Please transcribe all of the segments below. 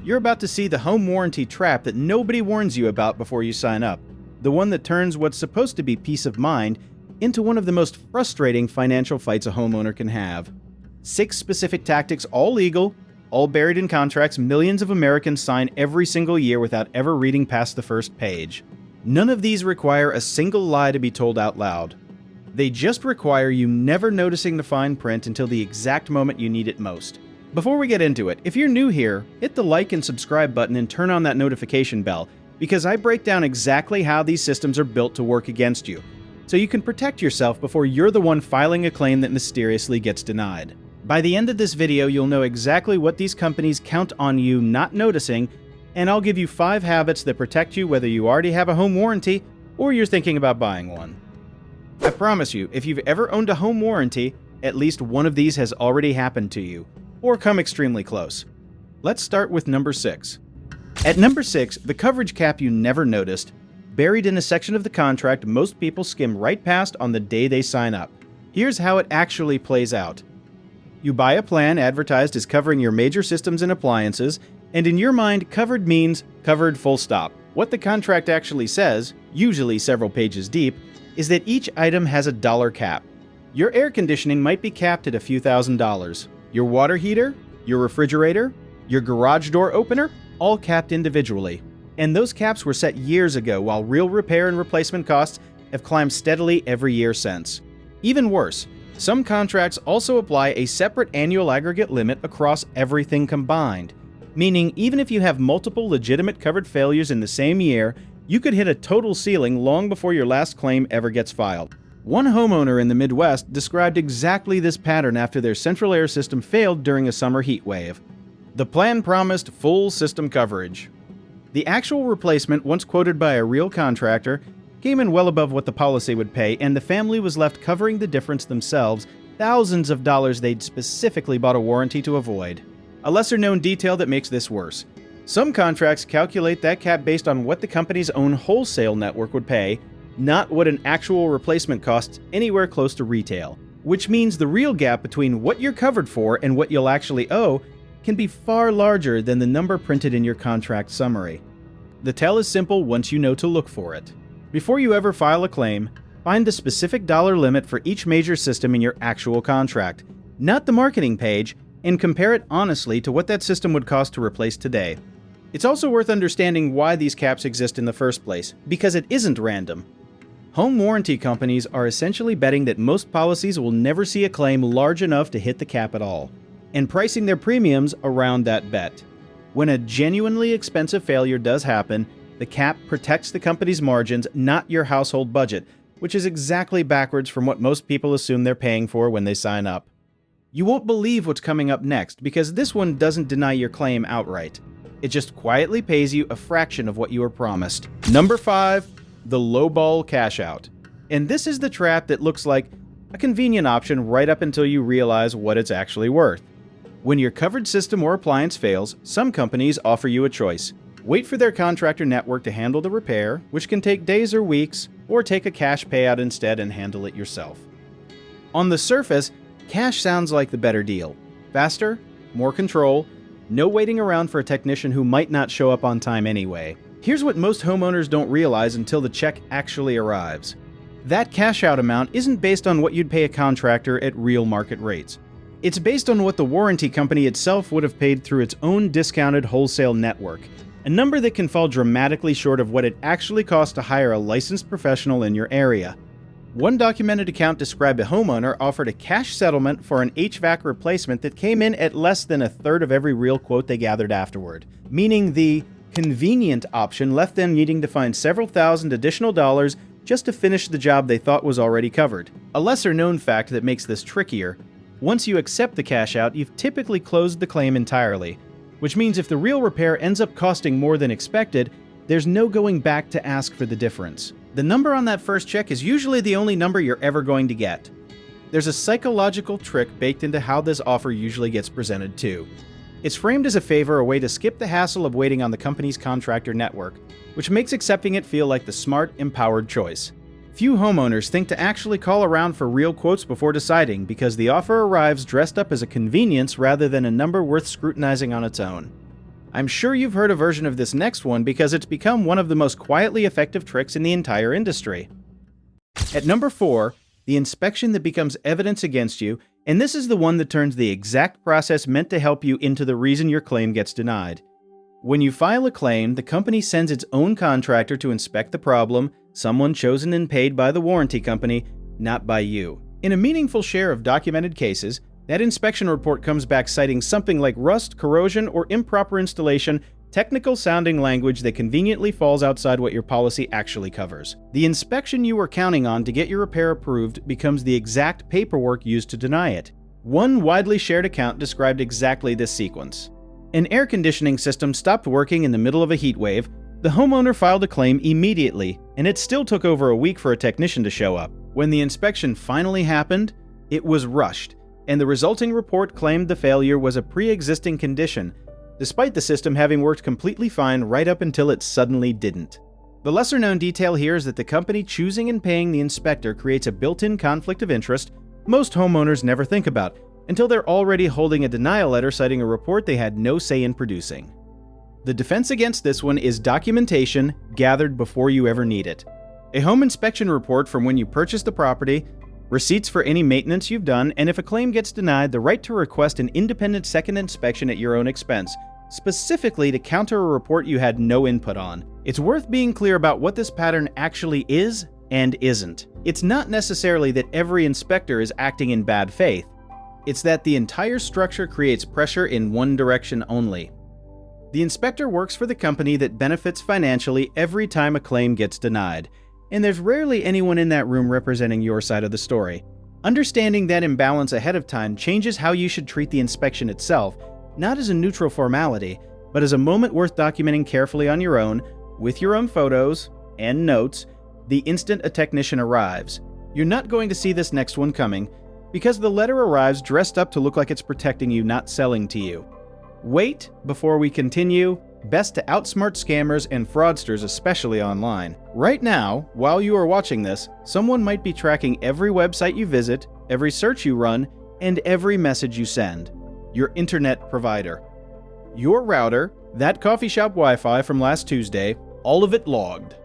You're about to see the home warranty trap that nobody warns you about before you sign up. The one that turns what's supposed to be peace of mind into one of the most frustrating financial fights a homeowner can have. 6 specific tactics, all legal, all buried in contracts millions of Americans sign every single year without ever reading past the first page. None of these require a single lie to be told out loud. They just require you never noticing the fine print until the exact moment you need it most. Before we get into it, if you're new here, hit the like and subscribe button and turn on that notification bell, because I break down exactly how these systems are built to work against you, so you can protect yourself before you're the one filing a claim that mysteriously gets denied. By the end of this video, you'll know exactly what these companies count on you not noticing, and I'll give you 5 habits that protect you whether you already have a home warranty or you're thinking about buying one. I promise you, if you've ever owned a home warranty, at least one of these has already happened to you, or come extremely close. Let's start with number 6. At number 6, the coverage cap you never noticed, buried in a section of the contract most people skim right past on the day they sign up. Here's how it actually plays out. You buy a plan advertised as covering your major systems and appliances, and in your mind, covered means covered full stop. What the contract actually says, usually several pages deep, is that each item has a dollar cap. Your air conditioning might be capped at a few $1,000s. Your water heater, your refrigerator, your garage door opener, all capped individually. And those caps were set years ago, while real repair and replacement costs have climbed steadily every year since. Even worse, some contracts also apply a separate annual aggregate limit across everything combined, meaning even if you have multiple legitimate covered failures in the same year, you could hit a total ceiling long before your last claim ever gets filed. One homeowner in the Midwest described exactly this pattern after their central air system failed during a summer heat wave. The plan promised full system coverage. The actual replacement, once quoted by a real contractor, came in well above what the policy would pay, and the family was left covering the difference themselves, thousands of dollars they'd specifically bought a warranty to avoid. A lesser-known detail that makes this worse. Some contracts calculate that cap based on what the company's own wholesale network would pay, not what an actual replacement costs anywhere close to retail, which means the real gap between what you're covered for and what you'll actually owe can be far larger than the number printed in your contract summary. The tell is simple once you know to look for it. Before you ever file a claim, find the specific dollar limit for each major system in your actual contract, not the marketing page, and compare it honestly to what that system would cost to replace today. It's also worth understanding why these caps exist in the first place, because it isn't random. Home warranty companies are essentially betting that most policies will never see a claim large enough to hit the cap at all, and pricing their premiums around that bet. When a genuinely expensive failure does happen, the cap protects the company's margins, not your household budget, which is exactly backwards from what most people assume they're paying for when they sign up. You won't believe what's coming up next, because this one doesn't deny your claim outright. It just quietly pays you a fraction of what you were promised. Number 5, the lowball cash out. And this is the trap that looks like a convenient option right up until you realize what it's actually worth. When your covered system or appliance fails, some companies offer you a choice. Wait for their contractor network to handle the repair, which can take days or weeks, or take a cash payout instead and handle it yourself. On the surface, cash sounds like the better deal. Faster, more control, no waiting around for a technician who might not show up on time anyway. Here's what most homeowners don't realize until the check actually arrives. That cash out amount isn't based on what you'd pay a contractor at real market rates. It's based on what the warranty company itself would have paid through its own discounted wholesale network, a number that can fall dramatically short of what it actually costs to hire a licensed professional in your area. One documented account described a homeowner offered a cash settlement for an HVAC replacement that came in at less than a third of every real quote they gathered afterward, meaning the convenient option left them needing to find several thousand additional dollars just to finish the job they thought was already covered. A lesser-known fact that makes this trickier: once you accept the cash out, you've typically closed the claim entirely, which means if the real repair ends up costing more than expected, there's no going back to ask for the difference. The number on that first check is usually the only number you're ever going to get. There's a psychological trick baked into how this offer usually gets presented too. It's framed as a favor, a way to skip the hassle of waiting on the company's contractor network, which makes accepting it feel like the smart, empowered choice. Few homeowners think to actually call around for real quotes before deciding, because the offer arrives dressed up as a convenience rather than a number worth scrutinizing on its own. I'm sure you've heard a version of this next one because it's become one of the most quietly effective tricks in the entire industry. At number 4, the inspection that becomes evidence against you, and this is the one that turns the exact process meant to help you into the reason your claim gets denied. When you file a claim, the company sends its own contractor to inspect the problem, someone chosen and paid by the warranty company, not by you. In a meaningful share of documented cases, that inspection report comes back citing something like rust, corrosion, or improper installation, technical-sounding language that conveniently falls outside what your policy actually covers. The inspection you were counting on to get your repair approved becomes the exact paperwork used to deny it. One widely shared account described exactly this sequence. An air conditioning system stopped working in the middle of a heat wave. The homeowner filed a claim immediately, and it still took over a week for a technician to show up. When the inspection finally happened, it was rushed, and the resulting report claimed the failure was a pre-existing condition, despite the system having worked completely fine right up until it suddenly didn't. The lesser-known detail here is that the company choosing and paying the inspector creates a built-in conflict of interest most homeowners never think about, until they're already holding a denial letter citing a report they had no say in producing. The defense against this one is documentation gathered before you ever need it. A home inspection report from when you purchased the property, receipts for any maintenance you've done, and if a claim gets denied, the right to request an independent second inspection at your own expense, specifically to counter a report you had no input on. It's worth being clear about what this pattern actually is and isn't. It's not necessarily that every inspector is acting in bad faith. It's that the entire structure creates pressure in one direction only. The inspector works for the company that benefits financially every time a claim gets denied, and there's rarely anyone in that room representing your side of the story. Understanding that imbalance ahead of time changes how you should treat the inspection itself, not as a neutral formality, but as a moment worth documenting carefully on your own, with your own photos and notes, the instant a technician arrives. You're not going to see this next one coming, because the letter arrives dressed up to look like it's protecting you, not selling to you. Wait before we continue. Best to outsmart scammers and fraudsters, especially online. Right now, while you are watching this, someone might be tracking every website you visit, every search you run, and every message you send. Your internet provider. Your router, that coffee shop Wi-Fi from last Tuesday, all of it logged.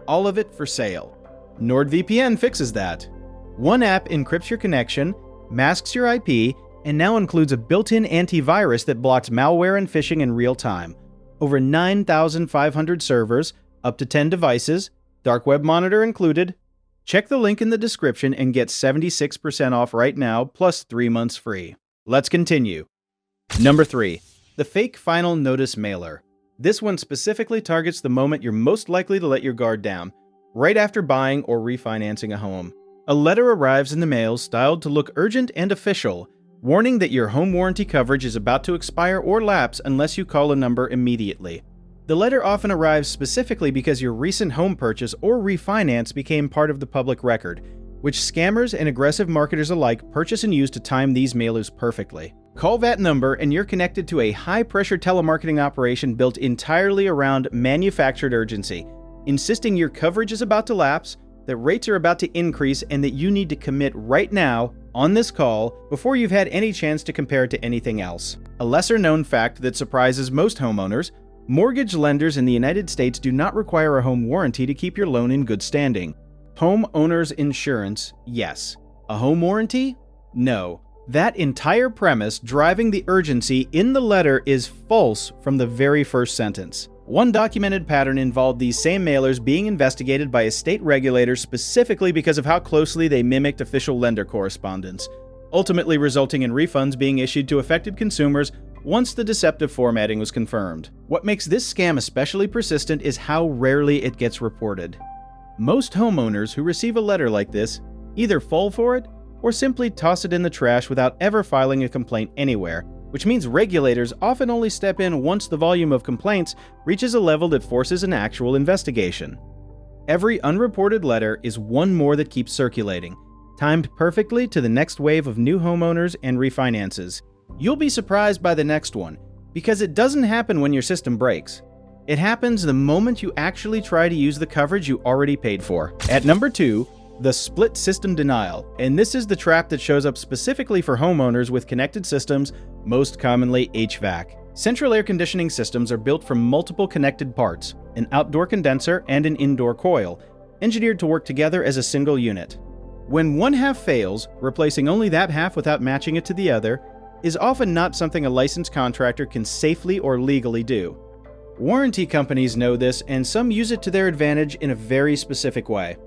All of it for sale. NordVPN fixes that. One app encrypts your connection, masks your IP, and now includes a built-in antivirus that blocks malware and phishing in real time. Over 9,500 servers, up to 10 devices, dark web monitor included. Check the link in the description and get 76% off right now, plus 3 months free. Let's continue. Number 3. The fake final notice mailer. This one specifically targets the moment you're most likely to let your guard down, right after buying or refinancing a home. A letter arrives in the mail styled to look urgent and official, warning that your home warranty coverage is about to expire or lapse unless you call a number immediately. The letter often arrives specifically because your recent home purchase or refinance became part of the public record, which scammers and aggressive marketers alike purchase and use to time these mailers perfectly. Call that number and you're connected to a high-pressure telemarketing operation built entirely around manufactured urgency, insisting your coverage is about to lapse, that rates are about to increase, and that you need to commit right now on this call before you've had any chance to compare it to anything else. A lesser-known fact that surprises most homeowners: mortgage lenders in the United States do not require a home warranty to keep your loan in good standing. Homeowners insurance, yes. A home warranty? No. That entire premise driving the urgency in the letter is false from the very first sentence. One documented pattern involved these same mailers being investigated by a state regulator specifically because of how closely they mimicked official lender correspondence, ultimately resulting in refunds being issued to affected consumers once the deceptive formatting was confirmed. What makes this scam especially persistent is how rarely it gets reported. Most homeowners who receive a letter like this either fall for it or simply toss it in the trash without ever filing a complaint anywhere, which means regulators often only step in once the volume of complaints reaches a level that forces an actual investigation. Every unreported letter is one more that keeps circulating, timed perfectly to the next wave of new homeowners and refinances. You'll be surprised by the next one, because it doesn't happen when your system breaks. It happens the moment you actually try to use the coverage you already paid for. At number 2, the split system denial, and this is the trap that shows up specifically for homeowners with connected systems, most commonly HVAC. Central air conditioning systems are built from multiple connected parts, an outdoor condenser and an indoor coil, engineered to work together as a single unit. When one half fails, replacing only that half without matching it to the other is often not something a licensed contractor can safely or legally do. Warranty companies know this, and some use it to their advantage in a very specific way.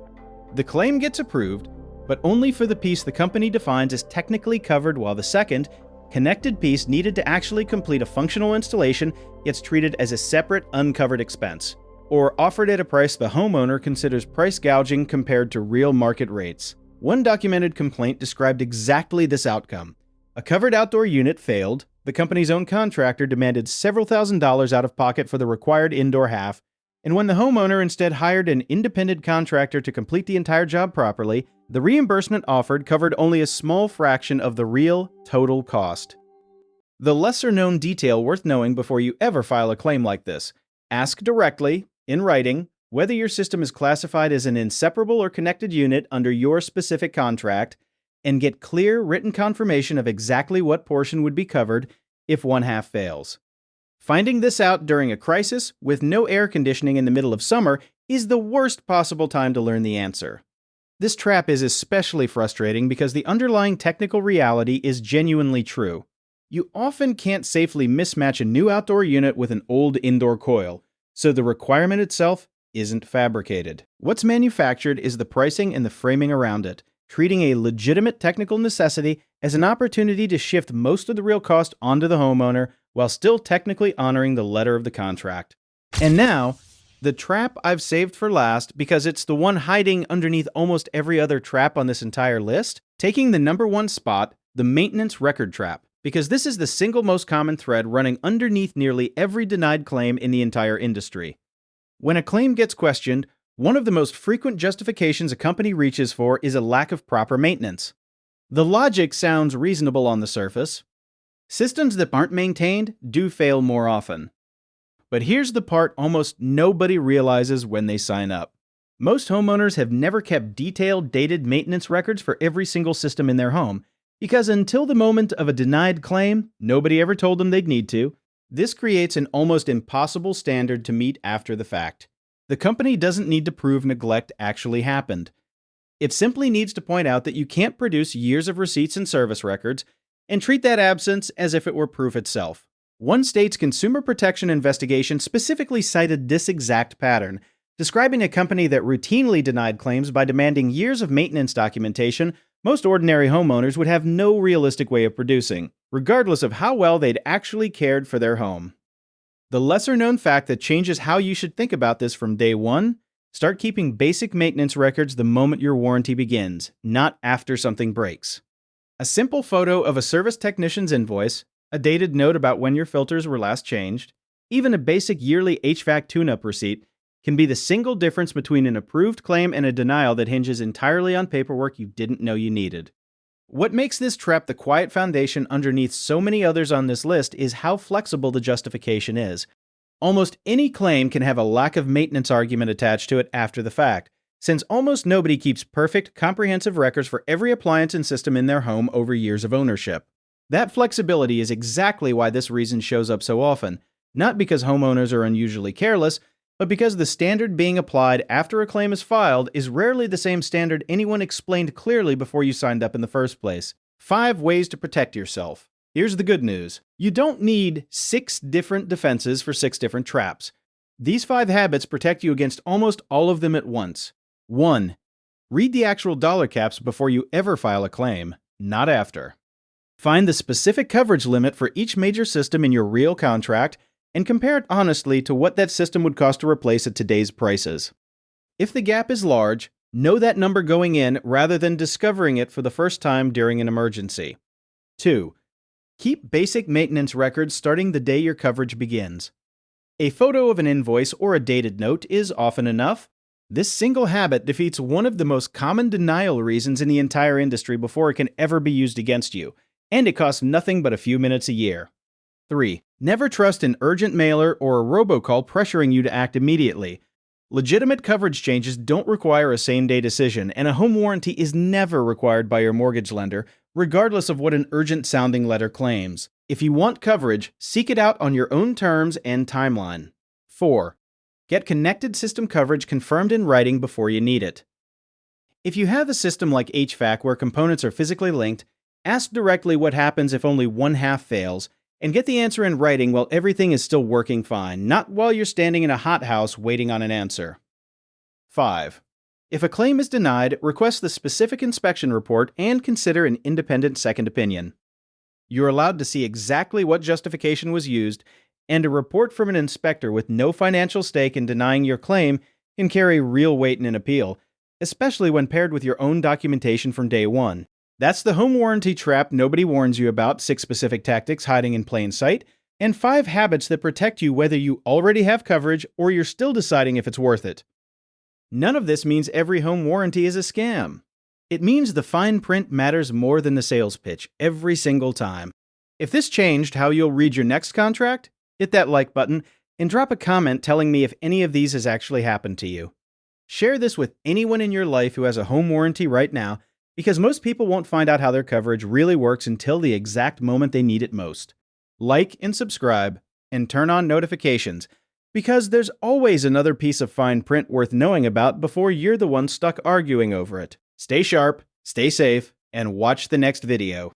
The claim gets approved, but only for the piece the company defines as technically covered, while the second, connected piece needed to actually complete a functional installation gets treated as a separate, uncovered expense, or offered at a price the homeowner considers price gouging compared to real market rates. One documented complaint described exactly this outcome. A covered outdoor unit failed, the company's own contractor demanded several $1,000s out of pocket for the required indoor half, and when the homeowner instead hired an independent contractor to complete the entire job properly, the reimbursement offered covered only a small fraction of the real, total cost. The lesser-known detail worth knowing before you ever file a claim like this: ask directly, in writing, whether your system is classified as an inseparable or connected unit under your specific contract, and get clear written confirmation of exactly what portion would be covered if one half fails. Finding this out during a crisis with no air conditioning in the middle of summer is the worst possible time to learn the answer. This trap is especially frustrating because the underlying technical reality is genuinely true. You often can't safely mismatch a new outdoor unit with an old indoor coil, so the requirement itself isn't fabricated. What's manufactured is the pricing and the framing around it, treating a legitimate technical necessity as an opportunity to shift most of the real cost onto the homeowner while still technically honoring the letter of the contract. And now, the trap I've saved for last because it's the one hiding underneath almost every other trap on this entire list, taking the number one spot, the maintenance record trap, because this is the single most common thread running underneath nearly every denied claim in the entire industry. When a claim gets questioned, one of the most frequent justifications a company reaches for is a lack of proper maintenance. The logic sounds reasonable on the surface. Systems that aren't maintained do fail more often. But here's the part almost nobody realizes when they sign up. Most homeowners have never kept detailed, dated maintenance records for every single system in their home, because until the moment of a denied claim, nobody ever told them they'd need to. This creates an almost impossible standard to meet after the fact. The company doesn't need to prove neglect actually happened. It simply needs to point out that you can't produce years of receipts and service records and treat that absence as if it were proof itself. One state's consumer protection investigation specifically cited this exact pattern, describing a company that routinely denied claims by demanding years of maintenance documentation most ordinary homeowners would have no realistic way of producing, regardless of how well they'd actually cared for their home. The lesser-known fact that changes how you should think about this from day one: start keeping basic maintenance records the moment your warranty begins, not after something breaks. A simple photo of a service technician's invoice, a dated note about when your filters were last changed, even a basic yearly HVAC tune-up receipt can be the single difference between an approved claim and a denial that hinges entirely on paperwork you didn't know you needed. What makes this trap the quiet foundation underneath so many others on this list is how flexible the justification is. Almost any claim can have a lack of maintenance argument attached to it after the fact, since almost nobody keeps perfect, comprehensive records for every appliance and system in their home over years of ownership. That flexibility is exactly why this reason shows up so often, not because homeowners are unusually careless, but because the standard being applied after a claim is filed is rarely the same standard anyone explained clearly before you signed up in the first place. 5 ways to protect yourself. Here's the good news. You don't need 6 different defenses for 6 different traps. These 5 habits protect you against almost all of them at once. 1. Read the actual dollar caps before you ever file a claim, not after. Find the specific coverage limit for each major system in your real contract and compare it honestly to what that system would cost to replace at today's prices. If the gap is large, know that number going in rather than discovering it for the first time during an emergency. 2. Keep basic maintenance records starting the day your coverage begins. A photo of an invoice or a dated note is often enough. This single habit defeats one of the most common denial reasons in the entire industry before it can ever be used against you, and it costs nothing but a few minutes a year. 3. Never trust an urgent mailer or a robocall pressuring you to act immediately. Legitimate coverage changes don't require a same-day decision, and a home warranty is never required by your mortgage lender, regardless of what an urgent-sounding letter claims. If you want coverage, seek it out on your own terms and timeline. 4. Get connected system coverage confirmed in writing before you need it. If you have a system like HVAC where components are physically linked, ask directly what happens if only one half fails, and get the answer in writing while everything is still working fine, not while you're standing in a hothouse waiting on an answer. 5. If a claim is denied, request the specific inspection report and consider an independent second opinion. You're allowed to see exactly what justification was used, and a report from an inspector with no financial stake in denying your claim can carry real weight in an appeal, especially when paired with your own documentation from day one. That's the home warranty trap nobody warns you about, 6 specific tactics hiding in plain sight, and 5 habits that protect you whether you already have coverage or you're still deciding if it's worth it. None of this means every home warranty is a scam. It means the fine print matters more than the sales pitch every single time. If this changed how you'll read your next contract, hit that like button and drop a comment telling me if any of these has actually happened to you. Share this with anyone in your life who has a home warranty right now, because most people won't find out how their coverage really works until the exact moment they need it most. Like and subscribe, and turn on notifications, because there's always another piece of fine print worth knowing about before you're the one stuck arguing over it. Stay sharp, stay safe, and watch the next video.